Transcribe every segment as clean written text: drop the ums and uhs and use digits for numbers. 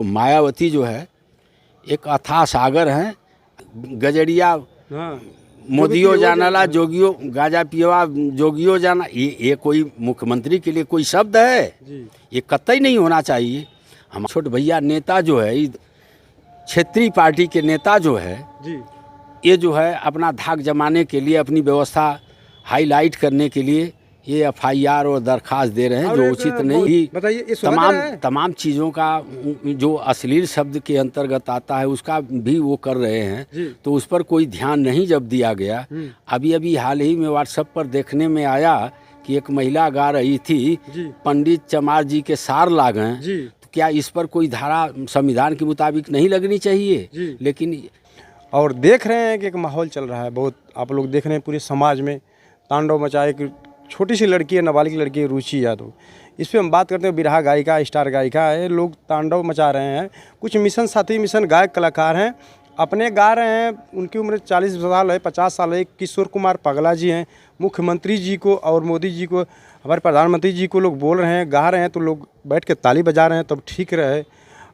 मायावती जो है एक अथाह सागर है। गजरिया मोदियो जानला, जोगियो गाजा पियवा जोगियो जाना, ये कोई मुख्यमंत्री के लिए कोई शब्द है? ये कतई नहीं होना चाहिए। हम छोटे भैया नेता जो है, क्षेत्रीय पार्टी के नेता जो है, ये जो है अपना धाक जमाने के लिए, अपनी व्यवस्था हाईलाइट करने के लिए ये एफआईआर और दरखास्त दे रहे हैं, जो उचित नहीं। बताइए, तमाम चीज़ों का जो अश्लील शब्द के अंतर्गत आता है उसका भी वो कर रहे हैं, तो उस पर कोई ध्यान नहीं जब दिया गया। अभी हाल ही में व्हाट्सएप पर देखने में आया कि एक महिला गा रही थी, पंडित चमार जी के सार लागें, तो क्या इस पर कोई धारा संविधान के मुताबिक नहीं लगनी चाहिए? लेकिन और देख रहे हैं कि एक माहौल चल रहा है, बहुत आप लोग देख रहे हैं पूरे समाज में तांडव मचाए कि छोटी सी लड़की है, नाबालिग लड़की है, रुचि यादव। इस पर हम बात करते हैं। बिरहा गायिका, स्टार गायिका है, लोग तांडव मचा रहे हैं। कुछ मिशन साथी, मिशन गायक कलाकार हैं, अपने गा रहे हैं। उनकी उम्र 40 साल है, 50 साल है। किशोर कुमार पगला जी हैं, मुख्यमंत्री जी को और मोदी जी को, हमारे प्रधानमंत्री जी को लोग बोल रहे हैं, गा रहे हैं, तो लोग बैठ के ताली बजा रहे हैं, तब ठीक रहे।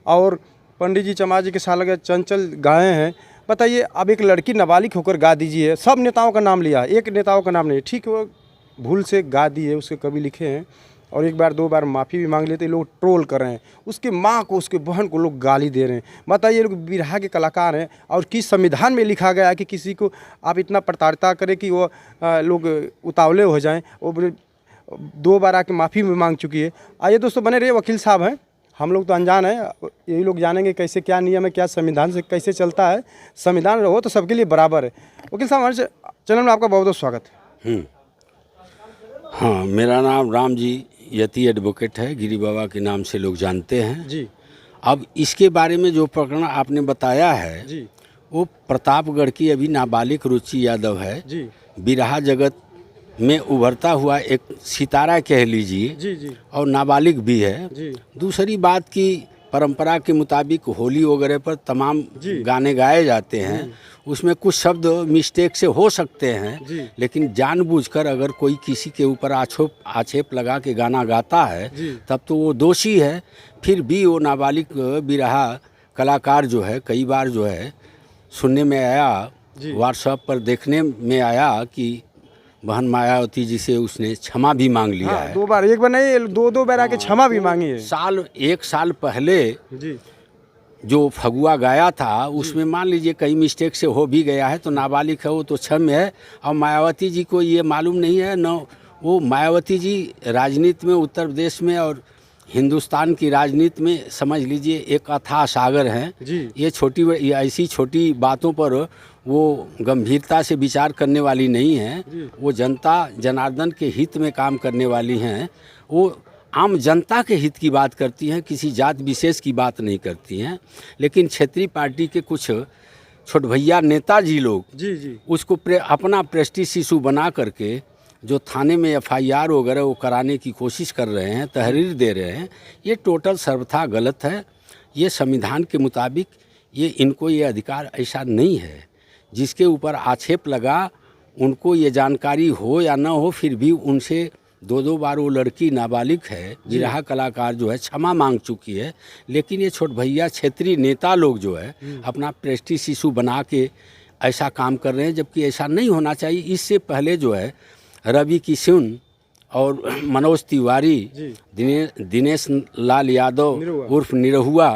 और पंडित जी चमार जी के साल लगे चंचल गाए हैं। बताइए, अब एक लड़की नाबालिग होकर गा दीजिए। सब नेताओं का नाम लिया, एक नेताओं का नाम नहीं। ठीक है, वो भूल से गा दिए, उसके कवि लिखे हैं, और एक बार दो बार माफ़ी भी मांग लेते। लोग ट्रोल कर रहे हैं, उसके माँ को, उसके बहन को लोग गाली दे रहे हैं। बताइए, लोग बिरहा के कलाकार हैं, और किस संविधान में लिखा गया है कि किसी को आप इतना प्रताड़ित करें कि वो लोग उतावले हो जाएं? वो 2 बार आके माफ़ी भी मांग चुकी है। आइए दोस्तों, बने रहिए। वकील साहब हैं, हम लोग तो अनजान हैं, यही लोग जानेंगे कैसे क्या नियम है, क्या संविधान से कैसे चलता है। संविधान रहो तो सबके लिए बराबर है। वकील साहब, हमारे चैनल में आपका बहुत बहुत स्वागत है। हाँ, मेरा नाम राम जी यति एडवोकेट है, गिरी बाबा के नाम से लोग जानते हैं जी। अब इसके बारे में जो प्रकरण आपने बताया है जी, वो प्रतापगढ़ की अभी नाबालिग रुचि यादव है जी। बिरहा जगत में उभरता हुआ एक सितारा कह लीजिए जी। और नाबालिग भी है जी। दूसरी बात की परंपरा के मुताबिक होली वगैरह पर तमाम गाने गाए जाते हैं, उसमें कुछ शब्द मिस्टेक से हो सकते हैं, लेकिन जानबूझकर अगर कोई किसी के ऊपर आक्षेप लगा के गाना गाता है तब तो वो दोषी है। फिर भी वो नाबालिग बिरहा कलाकार जो है, कई बार जो है सुनने में आया, व्हाट्सएप पर देखने में आया कि बहन मायावती जी से उसने क्षमा भी मांग लिया है। 2 बार, एक बार नहीं, 2 बार आके क्षमा भी मांगी है। 1 साल पहले जो फगुआ गाया था उसमें मान लीजिए कहीं मिस्टेक से हो भी गया है तो नाबालिग है, वो तो क्षम्य है। और मायावती जी को ये मालूम नहीं है न, वो मायावती जी राजनीति में, उत्तर प्रदेश में और हिंदुस्तान की राजनीति में समझ लीजिए एक अथाह सागर हैं। ये ऐसी छोटी बातों पर वो गंभीरता से विचार करने वाली नहीं हैं। वो जनता जनार्दन के हित में काम करने वाली हैं। वो आम जनता के हित की बात करती हैं, किसी जात विशेष की बात नहीं करती हैं। लेकिन क्षेत्रीय पार्टी के कुछ छोट भैया नेताजी लोग उसको अपना प्रेस्टीज इशू बना करके जो थाने में एफआईआर वगैरह वो कराने की कोशिश कर रहे हैं, तहरीर दे रहे हैं, ये टोटल सर्वथा गलत है। ये संविधान के मुताबिक इनको ये अधिकार ऐसा नहीं है। जिसके ऊपर आक्षेप लगा उनको ये जानकारी हो या ना हो, फिर भी उनसे 2 बार वो लड़की नाबालिग है, बिरहा कलाकार जो है क्षमा मांग चुकी है। लेकिन ये छोट भैया क्षेत्रीय नेता लोग जो है अपना प्रेस्टीज इशू बना के ऐसा काम कर रहे हैं, जबकि ऐसा नहीं होना चाहिए। इससे पहले जो है रवि किशन और मनोज तिवारी, दिनेश लाल यादव उर्फ निरहुआ,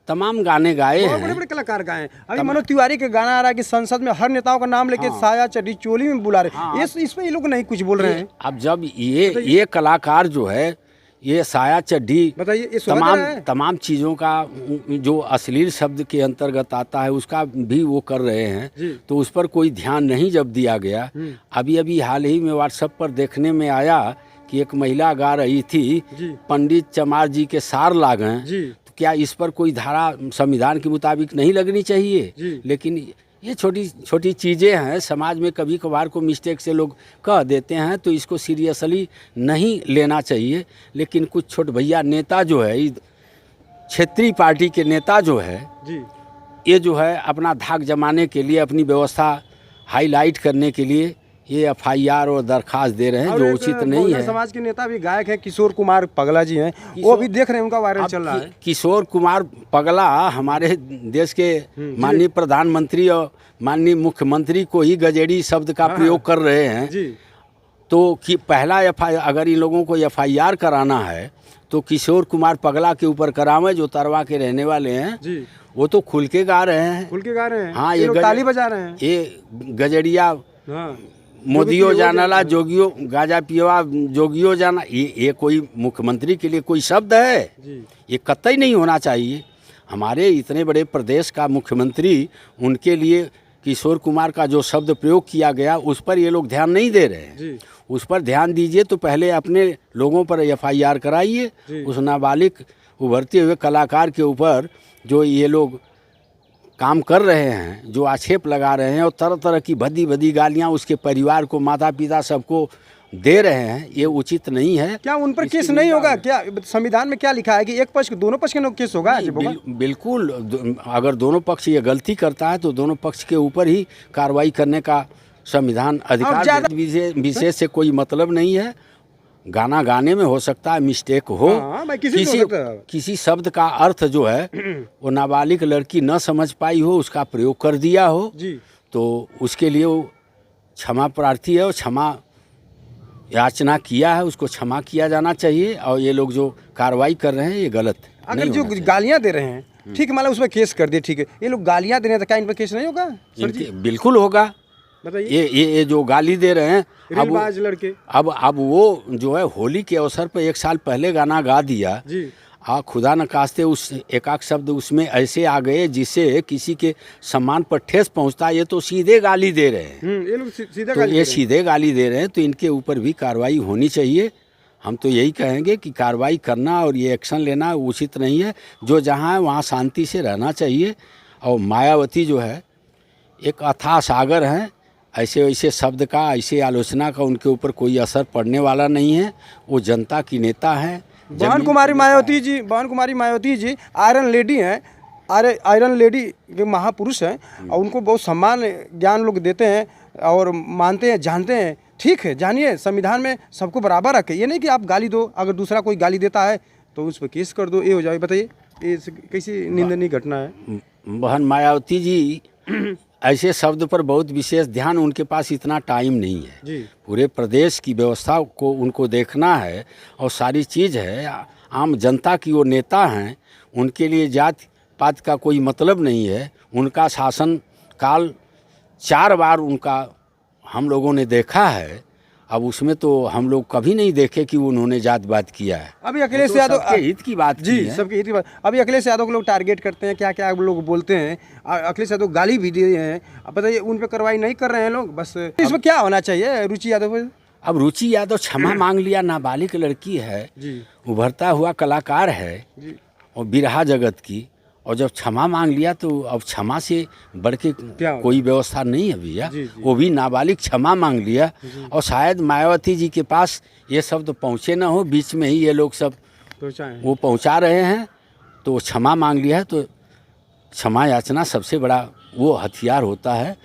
तमाम गाने गाए हैं, बड़े बड़े कलाकार गाए हैं। अभी मनोज तिवारी का गाना आ रहा है कि संसद में हर नेताओं का नाम लेके साया चड्डी चोली में बुला रहे हैं। इसमें ये लोग नहीं कुछ बोल रहे हैं। अब जब ये कलाकार जो है, ये साया चड्डी, बताइए, तमाम चीज़ों का जो अश्लील शब्द के अंतर्गत आता है उसका भी वो कर रहे हैं, तो उस पर कोई ध्यान नहीं जब दिया गया। अभी हाल ही में व्हाट्सएप पर देखने में आया कि एक महिला गा रही थी, पंडित चमार जी के सार लागें, तो क्या इस पर कोई धारा संविधान के मुताबिक नहीं लगनी चाहिए? लेकिन ये छोटी छोटी चीज़ें हैं, समाज में कभी कभार को मिस्टेक से लोग कह देते हैं, तो इसको सीरियसली नहीं लेना चाहिए। लेकिन कुछ छोट भैया नेता जो है, क्षेत्रीय पार्टी के नेता जो है, ये जो है अपना धाक जमाने के लिए, अपनी व्यवस्था हाईलाइट करने के लिए ये एफआईआर और दरखास्त दे रहे हैं और जो एक उचित नहीं बहुजन है। समाज के नेता भी गायक हैं किशोर कुमार पगला जी हैं, वो भी देख रहे हैं, उनका वायरल चल रहा है। किशोर कुमार पगला हमारे देश के माननीय प्रधानमंत्री और माननीय मुख्यमंत्री को ही गजेड़ी शब्द का प्रयोग कर रहे हैं। जी तो कि पहला अगर इन लोगों को एफआईआर कराना है तो किशोर कुमार पगला के ऊपर करावे, जो तरवा के रहने वाले हैं जी, वो तो खुल के गा रहे हैं। खुल के गा रहे हैं। हाँ, ये ये लोग ताली बजा रहे हैं। ये गजड़िया हाँ, मोदियो जानला जोगियो गाजा पियवा जोगियो जाना, ये कोई मुख्यमंत्री के लिए कोई शब्द है? जी ये कतई नहीं होना चाहिए। हमारे इतने बड़े प्रदेश का मुख्यमंत्री, उनके लिए किशोर कुमार का जो शब्द प्रयोग किया गया उस पर ये लोग ध्यान नहीं दे रहे हैं। जी उस पर ध्यान दीजिए तो पहले अपने लोगों पर एफआईआर कराइए। उस नाबालिग उभरते हुए कलाकार के ऊपर जो ये लोग काम कर रहे हैं, जो आक्षेप लगा रहे हैं और तरह तरह की भद्दी भद्दी गालियां उसके परिवार को, माता पिता सबको दे रहे हैं, ये उचित नहीं है। क्या उन पर केस नहीं होगा? क्या संविधान में क्या लिखा है कि एक पक्ष दोनों पक्ष के केस होगा? बिल्कुल, अगर दोनों पक्ष ये गलती करता है तो दोनों पक्ष के ऊपर ही कार्रवाई करने का संविधान अधिकार, विशेष से कोई मतलब नहीं है। गाना गाने में हो सकता है मिस्टेक हो, किसी शब्द का अर्थ जो है वो नाबालिग लड़की न समझ पाई हो, उसका प्रयोग कर दिया हो जी, तो उसके लिए वो क्षमा प्रार्थी है और क्षमा याचना किया है, उसको क्षमा किया जाना चाहिए। और ये लोग जो कार्रवाई कर रहे हैं ये गलत है। अगर जो गालियां दे रहे हैं, ठीक है, मान लो उस पर केस कर दिए, ठीक है, ये लोग गालियां दे रहे हैं तो क्या इन पर केस नहीं होगा? बिल्कुल होगा। बताइए, ये जो गाली दे रहे हैं अब लड़के, अब वो जो है होली के अवसर पर 1 साल पहले गाना गा दिया जी, खुदा न खास्ते उस एकाक शब्द उसमें ऐसे आ गए जिससे किसी के सम्मान पर ठेस पहुंचता, ये तो सीधे गाली दे रहे हैं। ये लोग सीधे तो ये सीधे गाली दे रहे हैं, तो इनके ऊपर भी कार्रवाई होनी चाहिए। हम तो यही कहेंगे कि कार्रवाई करना और ये एक्शन लेना उचित नहीं है। जो जहाँ है वहाँ शांति से रहना चाहिए। और मायावती जो है एक अथाह सागर हैं, ऐसे वैसे शब्द का, ऐसे आलोचना का उनके ऊपर कोई असर पड़ने वाला नहीं है। वो जनता की नेता हैं। बहन कुमारी मायावती जी आयरन लेडी हैं, आयरन लेडी के महापुरुष हैं और उनको बहुत सम्मान ज्ञान लोग देते हैं और मानते हैं, जानते हैं। ठीक है, जानिए, संविधान में सबको बराबर रखे। ये नहीं कि आप गाली दो, अगर दूसरा कोई गाली देता है तो उस पर केस कर दो, ये हो जाए। बताइए, ये कैसी निंदनीय घटना है? बहन मायावती जी ऐसे शब्द पर बहुत विशेष ध्यान, उनके पास इतना टाइम नहीं है जी। पूरे प्रदेश की व्यवस्था को उनको देखना है और सारी चीज़ है। आम जनता की वो नेता हैं, उनके लिए जात पात का कोई मतलब नहीं है। उनका शासन काल 4 बार उनका हम लोगों ने देखा है। अब उसमें तो हम लोग कभी नहीं देखे कि उन्होंने जात बात किया है। अभी अखिलेश यादव हित की बात जी, सबके हित की बात। अभी अखिलेश यादव को लोग टारगेट करते हैं, क्या क्या लोग बोलते हैं। अखिलेश यादव गाली भी दिए हैं। अब बताइए, उन पर कार्रवाई नहीं कर रहे हैं लोग। बस इसमें क्या होना चाहिए रुचि यादव पर? अब रुचि यादव क्षमा मांग लिया, नाबालिग लड़की है जी, उभरता हुआ कलाकार है जी, और बिरहा जगत की, और जब क्षमा मांग लिया तो अब क्षमा से बढ़ के कोई व्यवस्था नहीं है भैया। वो भी नाबालिग क्षमा मांग लिया और शायद मायावती जी के पास ये शब्द पहुँचे ना हो, बीच में ही ये लोग सब वो पहुँचा रहे हैं। तो क्षमा मांग लिया है, तो क्षमा याचना सबसे बड़ा वो हथियार होता है।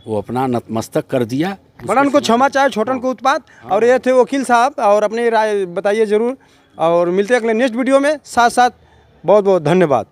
वो अपना नतमस्तक कर दिया। बड़न को क्षमा चाहे, छोटन को उत्पात। और ये थे वकील साहब, और अपनी राय बताइए ज़रूर। और मिलते हैं अगले नेक्स्ट वीडियो में। साथ साथ बहुत बहुत धन्यवाद।